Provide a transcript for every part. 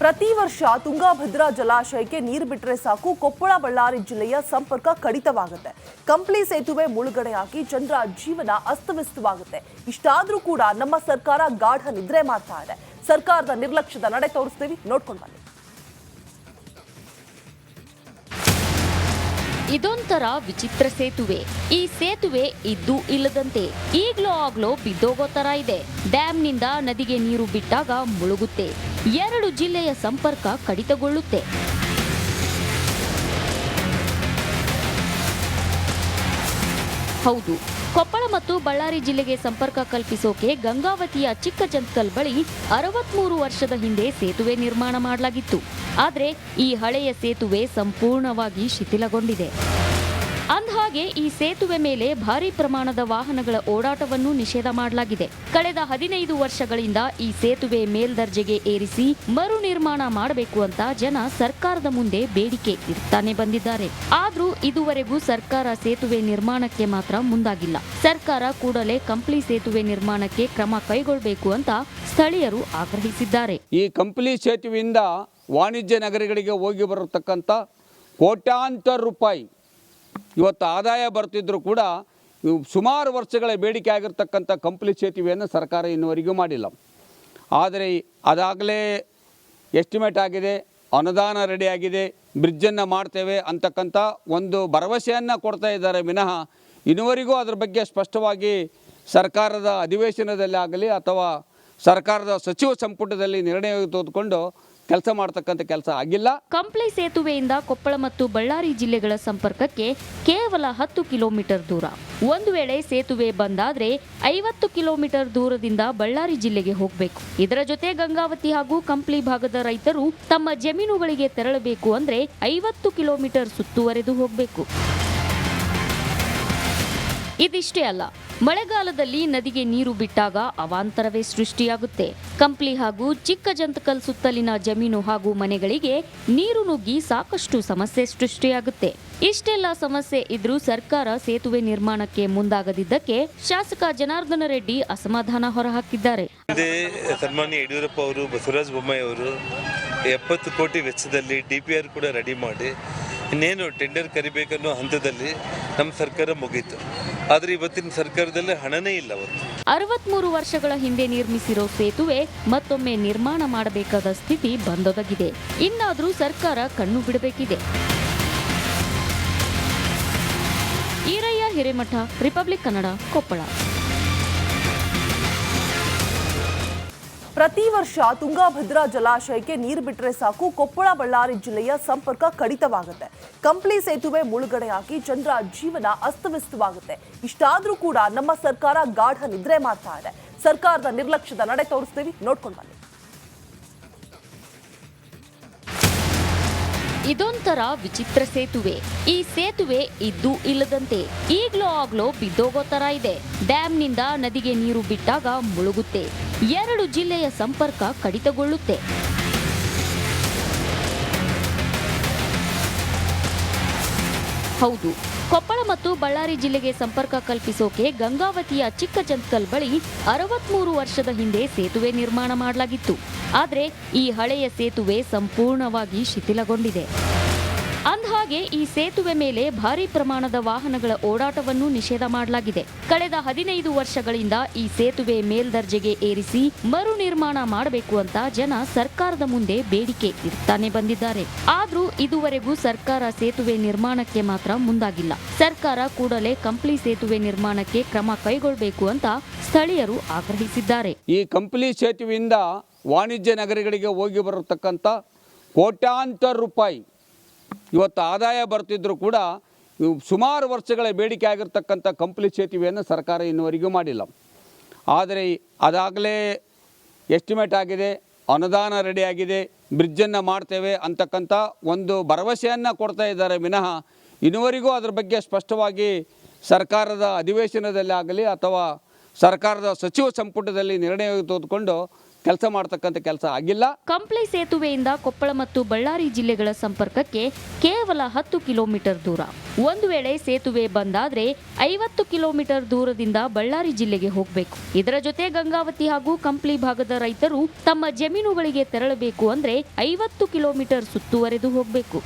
ಪ್ರತಿ ವರ್ಷ ತುಂಗಭದ್ರಾ ಜಲಾಶಯಕ್ಕೆ ನೀರು ಬಿಟ್ಟರೆ ಸಾಕು ಕೊಪ್ಪಳ ಬಳ್ಳಾರಿ ಜಿಲ್ಲೆಯ ಸಂಪರ್ಕ ಕಡಿತವಾಗುತ್ತೆ. ಕಂಪ್ಲಿ ಸೇತುವೆ ಮುಳುಗಡೆಯಾಗಿ ಜನರ ಜೀವನ ಅಸ್ತವ್ಯಸ್ತವಾಗುತ್ತೆ. ಇಷ್ಟಾದ್ರೂ ಕೂಡ ನಮ್ಮ ಸರ್ಕಾರ ಗಾಢ ನಿದ್ರೆ ಮಾಡ್ತಾ ಇದೆ. ಸರ್ಕಾರದ ನಿರ್ಲಕ್ಷ್ಯದ ನಡೆ ತೋರಿಸ್ತೀವಿ, ನೋಡ್ಕೊಂಡು ಬನ್ನಿ. ಇದೊಂಥರ ವಿಚಿತ್ರ ಸೇತುವೆ. ಈ ಸೇತುವೆ ಇದ್ದು ಇಲ್ಲದಂತೆ ಈಗ್ಲೋ ಆಗ್ಲೋ ಬಿದ್ದೋಗೋ ತರ ಇದೆ. ಡ್ಯಾಂನಿಂದ ನದಿಗೆ ನೀರು ಬಿಟ್ಟಾಗ ಮುಳುಗುತ್ತೆ. 2 ಜಿಲ್ಲೆಯ ಸಂಪರ್ಕ ಕಡಿತಗೊಳ್ಳುತ್ತೆ. ಹೌದು, ಕೊಪ್ಪಳ ಮತ್ತು ಬಳ್ಳಾರಿ ಜಿಲ್ಲೆಗೆ ಸಂಪರ್ಕ ಕಲ್ಪಿಸೋಕೆ ಗಂಗಾವತಿಯ ಚಿಕ್ಕಜಂತಕಲ್ ಬಳಿ 63 ವರ್ಷದ ಹಿಂದೆ ಸೇತುವೆ ನಿರ್ಮಾಣ ಮಾಡಲಾಗಿತ್ತು. ಆದರೆ ಈ ಹಳೆಯ ಸೇತುವೆ ಸಂಪೂರ್ಣವಾಗಿ ಶಿಥಿಲಗೊಂಡಿದೆ. ಅಂದಹಾಗೆ ಈ ಸೇತುವೆ ಮೇಲೆ ಭಾರಿ ಪ್ರಮಾಣದ ವಾಹನಗಳ ಓಡಾಟವನ್ನು ನಿಷೇಧ ಮಾಡಲಾಗಿದೆ. ಕಳೆದ 15 ವರ್ಷಗಳಿಂದ ಈ ಸೇತುವೆ ಮೇಲ್ದರ್ಜೆಗೆ ಏರಿಸಿ ಮರು ನಿರ್ಮಾಣ ಮಾಡಬೇಕು ಅಂತ ಜನ ಸರ್ಕಾರದ ಮುಂದೆ ಬೇಡಿಕೆ ಇಡ್ತಾನೆ ಬಂದಿದ್ದಾರೆ. ಆದ್ರೂ ಇದುವರೆಗೂ ಸರ್ಕಾರ ಸೇತುವೆ ನಿರ್ಮಾಣಕ್ಕೆ ಮಾತ್ರ ಮುಂದಾಗಿಲ್ಲ. ಸರ್ಕಾರ ಕೂಡಲೇ ಕಂಪ್ಲಿ ಸೇತುವೆ ನಿರ್ಮಾಣಕ್ಕೆ ಕ್ರಮ ಕೈಗೊಳ್ಳಬೇಕು ಅಂತ ಸ್ಥಳೀಯರು ಆಗ್ರಹಿಸಿದ್ದಾರೆ. ಈ ಕಂಪ್ಲಿ ಸೇತುವೆಯಿಂದ ವಾಣಿಜ್ಯ ನಗರಗಳಿಗೆ ಹೋಗಿ ಬರತಕ್ಕಂಥ ಕೋಟ್ಯಾಂತರ ರೂಪಾಯಿ ಇವತ್ತು ಆದಾಯ ಬರ್ತಿದ್ರು ಕೂಡ ಸುಮಾರು ವರ್ಷಗಳ ಬೇಡಿಕೆ ಆಗಿರ್ತಕ್ಕಂಥ ಕಂಪ್ಲಿ ಸೇತುವೆಯನ್ನು ಸರ್ಕಾರ ಇನ್ನುವರೆಗೂ ಮಾಡಿಲ್ಲ. ಆದರೆ ಅದಾಗಲೇ ಎಸ್ಟಿಮೇಟ್ ಆಗಿದೆ, ಅನುದಾನ ರೆಡಿಯಾಗಿದೆ, ಬ್ರಿಡ್ಜನ್ನು ಮಾಡ್ತೇವೆ ಅಂತಕ್ಕಂಥ ಒಂದು ಭರವಸೆಯನ್ನು ಕೊಡ್ತಾ ಇದ್ದಾರೆ ವಿನಃ ಇನ್ನುವರೆಗೂ ಅದರ ಬಗ್ಗೆ ಸ್ಪಷ್ಟವಾಗಿ ಸರ್ಕಾರದ ಅಧಿವೇಶನದಲ್ಲಿ ಆಗಲಿ ಅಥವಾ ಸರ್ಕಾರದ ಸಚಿವ ಸಂಪುಟದಲ್ಲಿ ನಿರ್ಣಯ ತೆಗೆದುಕೊಂಡು ಕೆಲಸ ಮಾಡತಕ್ಕಂಥ ಕೆಲಸ ಆಗಿಲ್ಲ. ಕಂಪ್ಲಿ ಸೇತುವೆಯಿಂದ ಕೊಪ್ಪಳ ಮತ್ತು ಬಳ್ಳಾರಿ ಜಿಲ್ಲೆಗಳ ಸಂಪರ್ಕಕ್ಕೆ ಕೇವಲ 10 ಕಿಲೋಮೀಟರ್ ದೂರ. ಒಂದು ವೇಳೆ ಸೇತುವೆ ಬಂದಾದ್ರೆ 50 ಕಿಲೋಮೀಟರ್ ದೂರದಿಂದ ಬಳ್ಳಾರಿ ಜಿಲ್ಲೆಗೆ ಹೋಗಬೇಕು. ಇದರ ಜೊತೆ ಗಂಗಾವತಿ ಹಾಗೂ ಕಂಪ್ಲಿ ಭಾಗದ ರೈತರು ತಮ್ಮ ಜಮೀನುಗಳಿಗೆ ತೆರಳಬೇಕು ಅಂದ್ರೆ 50 ಕಿಲೋಮೀಟರ್ ಸುತ್ತುವರೆದು ಹೋಗಬೇಕು. ಇದಿಷ್ಟೇ ಅಲ್ಲ, ಮಳೆಗಾಲದಲ್ಲಿ ನದಿಗೆ ನೀರು ಬಿಟ್ಟಾಗ ಅವಾಂತರವೇ ಸೃಷ್ಟಿಯಾಗುತ್ತೆ. ಕಂಪ್ಲಿ ಹಾಗೂ ಚಿಕ್ಕಜಂತಕಲ್ ಸುತ್ತಲಿನ ಜಮೀನು ಹಾಗೂ ಮನೆಗಳಿಗೆ ನೀರು ನುಗ್ಗಿ ಸಾಕಷ್ಟು ಸಮಸ್ಯೆ ಸೃಷ್ಟಿಯಾಗುತ್ತೆ. ಇಷ್ಟೆಲ್ಲ ಸಮಸ್ಯೆ ಇದ್ರೂ ಸರ್ಕಾರ ಸೇತುವೆ ನಿರ್ಮಾಣಕ್ಕೆ ಮುಂದಾಗದಿದ್ದಕ್ಕೆ ಶಾಸಕ ಜನಾರ್ದನ ರೆಡ್ಡಿ ಅಸಮಾಧಾನ ಹೊರಹಾಕಿದ್ದಾರೆ. ಸನ್ಮಾನ್ಯ ಯಡಿಯೂರಪ್ಪ ಅವರು, ಬಸವರಾಜ ಬೊಮ್ಮಾಯಿ ಅವರು 70 ಕೋಟಿ ವೆಚ್ಚದಲ್ಲಿ DPR ಕೂಡ ರೆಡಿ ಮಾಡಿ ಇನ್ನೇನು ಟೆಂಡರ್ ಕರಿಬೇಕನ್ನೋ ಹಂತದಲ್ಲಿ ನಮ್ಮ ಸರ್ಕಾರ ಮುಗೀತು. ಆದರೆ ಇವತ್ತಿನ ಸರ್ಕಾರದಲ್ಲಿ ಹಣನೇ ಇಲ್ಲ. 63 ವರ್ಷಗಳ ಹಿಂದೆ ನಿರ್ಮಿಸಿರೋ ಸೇತುವೆ ಮತ್ತೊಮ್ಮೆ ನಿರ್ಮಾಣ ಮಾಡಬೇಕಾದ ಸ್ಥಿತಿ ಬಂದೊದಗಿದೆ. ಇನ್ನಾದರೂ ಸರ್ಕಾರ ಕಣ್ಣು ಬಿಡಬೇಕಿದೆ. ಈರಯ್ಯ ಹಿರೇಮಠ, ರಿಪಬ್ಲಿಕ್ ಕನ್ನಡ, ಕೊಪ್ಪಳ. ಪ್ರತಿ ವರ್ಷ ತುಂಗಭದ್ರಾ ಜಲಾಶಯಕ್ಕೆ ನೀರು ಬಿಟ್ಟರೆ ಸಾಕು ಕೊಪ್ಪಳ ಬಳ್ಳಾರಿ ಜಿಲ್ಲೆಯ ಸಂಪರ್ಕ ಕಡಿತವಾಗುತ್ತೆ. ಕಂಪ್ಲಿ ಸೇತುವೆ ಮುಳುಗಡೆಯಾಗಿ ಜನರ ಜೀವನ ಅಸ್ತವ್ಯಸ್ತವಾಗುತ್ತೆ. ಇಷ್ಟಾದ್ರೂ ಕೂಡ ನಮ್ಮ ಸರ್ಕಾರ ಗಾಢ ನಿದ್ರೆ ಮಾಡ್ತಾ ಇದೆ. ಸರ್ಕಾರದ ನಿರ್ಲಕ್ಷ್ಯದ ನಡೆ ತೋರಿಸ್ತೀವಿ, ನೋಡ್ಕೊಂಡು ಬನ್ನಿ. ಇದೊಂಥರ ವಿಚಿತ್ರ ಸೇತುವೆ. ಈ ಸೇತುವೆ ಇದ್ದು ಇಲ್ಲದಂತೆ ಈಗ್ಲೋ ಆಗ್ಲೋ ಬಿದ್ದೋಗೋ ತರ ಇದೆ. ಡ್ಯಾಂನಿಂದ ನದಿಗೆ ನೀರು ಬಿಟ್ಟಾಗ ಮುಳುಗುತ್ತೆ. 2 ಜಿಲ್ಲೆಯ ಸಂಪರ್ಕ ಕಡಿತಗೊಳ್ಳುತ್ತೆ. ಹೌದು, ಕೊಪ್ಪಳ ಮತ್ತು ಬಳ್ಳಾರಿ ಜಿಲ್ಲೆಗೆ ಸಂಪರ್ಕ ಕಲ್ಪಿಸೋಕೆ ಗಂಗಾವತಿಯ ಚಿಕ್ಕಜಂತಕಲ್ ಬಳಿ 63 ವರ್ಷದ ಹಿಂದೆ ಸೇತುವೆ ನಿರ್ಮಾಣ ಮಾಡಲಾಗಿತ್ತು. ಆದರೆ ಈ ಹಳೆಯ ಸೇತುವೆ ಸಂಪೂರ್ಣವಾಗಿ ಶಿಥಿಲಗೊಂಡಿದೆ. ಅಂದಹಾಗೆ ಈ ಸೇತುವೆ ಮೇಲೆ ಭಾರಿ ಪ್ರಮಾಣದ ವಾಹನಗಳ ಓಡಾಟವನ್ನು ನಿಷೇಧ ಮಾಡಲಾಗಿದೆ. ಕಳೆದ 15 ವರ್ಷಗಳಿಂದ ಈ ಸೇತುವೆ ಮೇಲ್ದರ್ಜೆಗೆ ಏರಿಸಿ ಮರು ನಿರ್ಮಾಣ ಮಾಡಬೇಕು ಅಂತ ಜನ ಸರ್ಕಾರದ ಮುಂದೆ ಬೇಡಿಕೆ ಇಡ್ತಾನೆ ಬಂದಿದ್ದಾರೆ. ಆದ್ರೂ ಇದುವರೆಗೂ ಸರ್ಕಾರ ಸೇತುವೆ ನಿರ್ಮಾಣಕ್ಕೆ ಮಾತ್ರ ಮುಂದಾಗಿಲ್ಲ. ಸರ್ಕಾರ ಕೂಡಲೇ ಕಂಪ್ಲಿ ಸೇತುವೆ ನಿರ್ಮಾಣಕ್ಕೆ ಕ್ರಮ ಕೈಗೊಳ್ಳಬೇಕು ಅಂತ ಸ್ಥಳೀಯರು ಆಗ್ರಹಿಸಿದ್ದಾರೆ. ಈ ಕಂಪ್ಲಿ ಸೇತುವೆಯಿಂದ ವಾಣಿಜ್ಯ ನಗರಗಳಿಗೆ ಹೋಗಿ ಬರತಕ್ಕಂಥ ಕೋಟ್ಯಾಂತರ ರೂಪಾಯಿ ಇವತ್ತು ಆದಾಯ ಬರ್ತಿದ್ರು ಕೂಡ ಸುಮಾರು ವರ್ಷಗಳ ಬೇಡಿಕೆ ಆಗಿರ್ತಕ್ಕಂಥ ಕಂಪ್ಲಿ ಸೇತುವೆಯನ್ನು ಸರ್ಕಾರ ಇನ್ನುವರೆಗೂ ಮಾಡಿಲ್ಲ. ಆದರೆ ಅದಾಗಲೇ ಎಸ್ಟಿಮೇಟ್ ಆಗಿದೆ, ಅನುದಾನ ರೆಡಿಯಾಗಿದೆ, ಬ್ರಿಡ್ಜನ್ನು ಮಾಡ್ತೇವೆ ಅಂತಕ್ಕಂಥ ಒಂದು ಭರವಸೆಯನ್ನು ಕೊಡ್ತಾ ಇದ್ದಾರೆ ವಿನಃ ಇನ್ನುವರೆಗೂ ಅದರ ಬಗ್ಗೆ ಸ್ಪಷ್ಟವಾಗಿ ಸರ್ಕಾರದ ಅಧಿವೇಶನದಲ್ಲಿ ಆಗಲಿ ಅಥವಾ ಸರ್ಕಾರದ ಸಚಿವ ಸಂಪುಟದಲ್ಲಿ ನಿರ್ಣಯ ತೆಗೆದುಕೊಂಡು ಕೆಲಸ ಮಾಡ್ತಕ್ಕಂಥ ಕೆಲಸ ಆಗಿಲ್ಲ. ಕಂಪ್ಲಿ ಸೇತುವೆಯಿಂದ ಕೊಪ್ಪಳ ಮತ್ತು ಬಳ್ಳಾರಿ ಜಿಲ್ಲೆಗಳ ಸಂಪರ್ಕಕ್ಕೆ ಕೇವಲ 10 ಕಿಲೋಮೀಟರ್ ದೂರ. ಒಂದು ವೇಳೆ ಸೇತುವೆ ಬಂದಾದ್ರೆ 50 ಕಿಲೋಮೀಟರ್ ದೂರದಿಂದ ಬಳ್ಳಾರಿ ಜಿಲ್ಲೆಗೆ ಹೋಗಬೇಕು. ಇದರ ಜೊತೆ ಗಂಗಾವತಿ ಹಾಗೂ ಕಂಪ್ಲಿ ಭಾಗದ ರೈತರು ತಮ್ಮ ಜಮೀನುಗಳಿಗೆ ತೆರಳಬೇಕು ಅಂದ್ರೆ 50 ಕಿಲೋಮೀಟರ್ ಸುತ್ತುವರೆದು ಹೋಗಬೇಕು.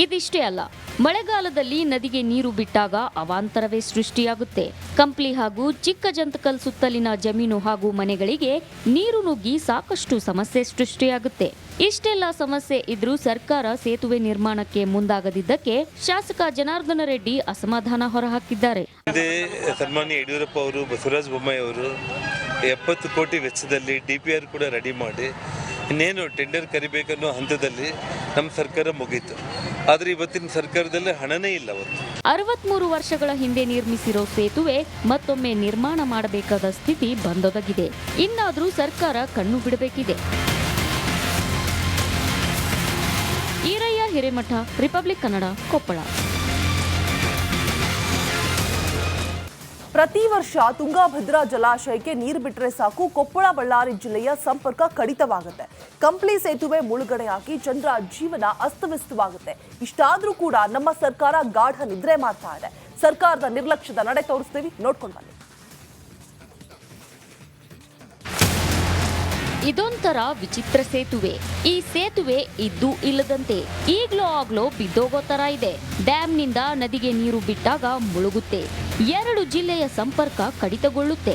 ಇದಿಷ್ಟೇ ಅಲ್ಲ, ಮಳೆಗಾಲದಲ್ಲಿ ನದಿಗೆ ನೀರು ಬಿಟ್ಟಾಗ ಅವಾಂತರವೇ ಸೃಷ್ಟಿಯಾಗುತ್ತೆ. ಕಂಪ್ಲಿ ಹಾಗೂ ಚಿಕ್ಕಜಂತಕಲ್ ಸುತ್ತಲಿನ ಜಮೀನು ಹಾಗೂ ಮನೆಗಳಿಗೆ ನೀರು ನುಗ್ಗಿ ಸಾಕಷ್ಟು ಸಮಸ್ಯೆ ಸೃಷ್ಟಿಯಾಗುತ್ತೆ. ಇಷ್ಟೆಲ್ಲ ಸಮಸ್ಯೆ ಇದ್ರೂ ಸರ್ಕಾರ ಸೇತುವೆ ನಿರ್ಮಾಣಕ್ಕೆ ಮುಂದಾಗದಿದ್ದಕ್ಕೆ ಶಾಸಕ ಜನಾರ್ದನ ರೆಡ್ಡಿ ಅಸಮಾಧಾನ ಹೊರಹಾಕಿದ್ದಾರೆ. ಹಿಂದೆ ಸನ್ಮಾನ್ಯ ಯಡಿಯೂರಪ್ಪ ಅವರು, ಬಸವರಾಜ ಬೊಮ್ಮಾಯಿ ಅವರು 70 ಕೋಟಿ ವೆಚ್ಚದಲ್ಲಿ DPR ಕೂಡ ರೆಡಿ ಮಾಡಿ ಇನ್ನೇನು ಟೆಂಡರ್ ಕರಿಬೇಕನ್ನೋ ಹಂತದಲ್ಲಿ ನಮ್ಮ ಸರ್ಕಾರ ಮುಗೀತು. ಆದರೆ ಇವತ್ತಿನ ಸರ್ಕಾರದಲ್ಲಿ ಹಣನೇ ಇಲ್ಲ. 63 ವರ್ಷಗಳ ಹಿಂದೆ ನಿರ್ಮಿಸಿರೋ ಸೇತುವೆ ಮತ್ತೊಮ್ಮೆ ನಿರ್ಮಾಣ ಮಾಡಬೇಕಾದ ಸ್ಥಿತಿ ಬಂದೊದಗಿದೆ. ಇನ್ನಾದರೂ ಸರ್ಕಾರ ಕಣ್ಣು ಬಿಡಬೇಕಿದೆ. ಈರಯ್ಯ ಹಿರೇಮಠ, ರಿಪಬ್ಲಿಕ್ ಕನ್ನಡ, ಕೊಪ್ಪಳ. ಪ್ರತಿ ವರ್ಷ ತುಂಗಭದ್ರಾ ಜಲಾಶಯಕ್ಕೆ ನೀರು ಬಿಟ್ಟರೆ ಸಾಕು ಕೊಪ್ಪಳ ಬಳ್ಳಾರಿ ಜಿಲ್ಲೆಯ ಸಂಪರ್ಕ ಕಡಿತವಾಗುತ್ತೆ. ಕಂಪ್ಲಿ ಸೇತುವೆ ಮುಳುಗಡೆಯಾಗಿ ಜನರ ಜೀವನ ಅಸ್ತವ್ಯಸ್ತವಾಗುತ್ತೆ. ಇಷ್ಟಾದ್ರೂ ಕೂಡ ನಮ್ಮ ಸರ್ಕಾರ ಗಾಢ ನಿದ್ರೆ ಮಾಡ್ತಾ ಇದೆ. ಸರ್ಕಾರದ ನಿರ್ಲಕ್ಷ್ಯದ ನಡೆ ತೋರಿಸ್ತೀವಿ, ನೋಡ್ಕೊಂಡು ಬನ್ನಿ. ಇದೊಂಥರ ವಿಚಿತ್ರ ಸೇತುವೆ. ಈ ಸೇತುವೆ ಇದ್ದು ಇಲ್ಲದಂತೆ ಈಗ್ಲೋ ಆಗ್ಲೋ ಬಿದ್ದೋಗೋ ತರ ಇದೆ. ಡ್ಯಾಂನಿಂದ ನದಿಗೆ ನೀರು ಬಿಟ್ಟಾಗ ಮುಳುಗುತ್ತೆ. 2 ಜಿಲ್ಲೆಯ ಸಂಪರ್ಕ ಕಡಿತಗೊಳ್ಳುತ್ತೆ.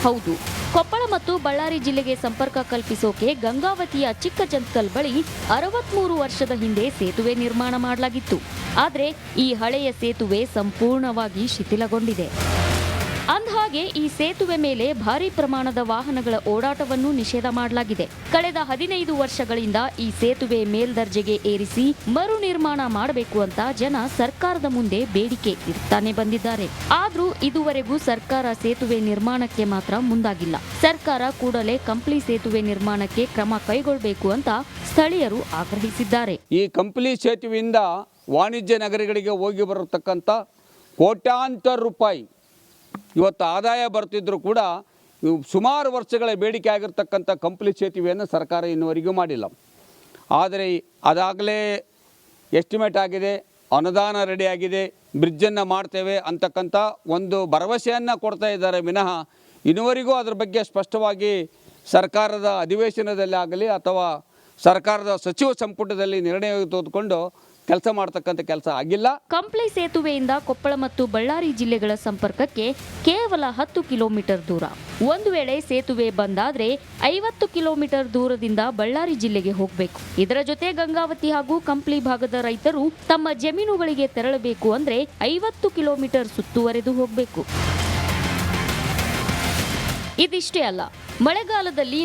ಹೌದು, ಕೊಪ್ಪಳ ಮತ್ತು ಬಳ್ಳಾರಿ ಜಿಲ್ಲೆಗೆ ಸಂಪರ್ಕ ಕಲ್ಪಿಸೋಕೆ ಗಂಗಾವತಿಯ ಚಿಕ್ಕಜಂತಕಲ್ ಬಳಿ 63 ವರ್ಷದ ಹಿಂದೆ ಸೇತುವೆ ನಿರ್ಮಾಣ ಮಾಡಲಾಗಿತ್ತು. ಆದರೆ ಈ ಹಳೆಯ ಸೇತುವೆ ಸಂಪೂರ್ಣವಾಗಿ ಶಿಥಿಲಗೊಂಡಿದೆ. ಅಂದಹಾಗೆ ಈ ಸೇತುವೆ ಮೇಲೆ ಭಾರಿ ಪ್ರಮಾಣದ ವಾಹನಗಳ ಓಡಾಟವನ್ನು ನಿಷೇಧ ಮಾಡಲಾಗಿದೆ. ಕಳೆದ 15 ವರ್ಷಗಳಿಂದ ಈ ಸೇತುವೆ ಮೇಲ್ದರ್ಜೆಗೆ ಏರಿಸಿ ಮರು ನಿರ್ಮಾಣ ಮಾಡಬೇಕು ಅಂತ ಜನ ಸರ್ಕಾರದ ಮುಂದೆ ಬೇಡಿಕೆ ಇಡ್ತಾನೆ ಬಂದಿದ್ದಾರೆ. ಆದ್ರೂ ಇದುವರೆಗೂ ಸರ್ಕಾರ ಸೇತುವೆ ನಿರ್ಮಾಣಕ್ಕೆ ಮಾತ್ರ ಮುಂದಾಗಿಲ್ಲ. ಸರ್ಕಾರ ಕೂಡಲೇ ಕಂಪ್ಲಿ ಸೇತುವೆ ನಿರ್ಮಾಣಕ್ಕೆ ಕ್ರಮ ಕೈಗೊಳ್ಳಬೇಕು ಅಂತ ಸ್ಥಳೀಯರು ಆಗ್ರಹಿಸಿದ್ದಾರೆ. ಈ ಕಂಪ್ಲಿ ಸೇತುವೆಯಿಂದ ವಾಣಿಜ್ಯ ನಗರಗಳಿಗೆ ಹೋಗಿ ಬರತಕ್ಕಂಥ ಕೋಟ್ಯಾಂತರ ರೂಪಾಯಿ ಇವತ್ತು ಆದಾಯ ಬರ್ತಿದ್ರು ಕೂಡ ಸುಮಾರು ವರ್ಷಗಳ ಬೇಡಿಕೆ ಆಗಿರ್ತಕ್ಕಂಥ ಕಂಪ್ಲಿ ಸೇತುವೆಯನ್ನು ಸರ್ಕಾರ ಇನ್ನುವರೆಗೂ ಮಾಡಿಲ್ಲ. ಆದರೆ ಅದಾಗಲೇ ಎಸ್ಟಿಮೇಟ್ ಆಗಿದೆ, ಅನುದಾನ ರೆಡಿಯಾಗಿದೆ, ಬ್ರಿಡ್ಜನ್ನು ಮಾಡ್ತೇವೆ ಅಂತಕ್ಕಂಥ ಒಂದು ಭರವಸೆಯನ್ನು ಕೊಡ್ತಾ ಇದ್ದಾರೆ ವಿನಃ ಇನ್ನುವರೆಗೂ ಅದರ ಬಗ್ಗೆ ಸ್ಪಷ್ಟವಾಗಿ ಸರ್ಕಾರದ ಅಧಿವೇಶನದಲ್ಲಿ ಆಗಲಿ ಅಥವಾ ಸರ್ಕಾರದ ಸಚಿವ ಸಂಪುಟದಲ್ಲಿ ನಿರ್ಣಯ ತೆಗೆದುಕೊಂಡು ಕೆಲಸ ಮಾಡತಕ್ಕಂಥ ಕೆಲಸ ಆಗಿಲ್ಲ. ಕಂಪ್ಲಿ ಸೇತುವೆಯಿಂದ ಕೊಪ್ಪಳ ಮತ್ತು ಬಳ್ಳಾರಿ ಜಿಲ್ಲೆಗಳ ಸಂಪರ್ಕಕ್ಕೆ ಕೇವಲ 10 ಕಿಲೋಮೀಟರ್ ದೂರ. ಒಂದು ವೇಳೆ ಸೇತುವೆ ಬಂದಾದ್ರೆ 50 ಕಿಲೋಮೀಟರ್ ದೂರದಿಂದ ಬಳ್ಳಾರಿ ಜಿಲ್ಲೆಗೆ ಹೋಗಬೇಕು. ಇದರ ಜೊತೆ ಗಂಗಾವತಿ ಹಾಗೂ ಕಂಪ್ಲಿ ಭಾಗದ ರೈತರು ತಮ್ಮ ಜಮೀನುಗಳಿಗೆ ತೆರಳಬೇಕು ಅಂದ್ರೆ 50 ಕಿಲೋಮೀಟರ್ ಸುತ್ತುವರೆದು ಹೋಗಬೇಕು. ಇದಿಷ್ಟೇ ಅಲ್ಲ, ಮಳೆಗಾಲದಲ್ಲಿ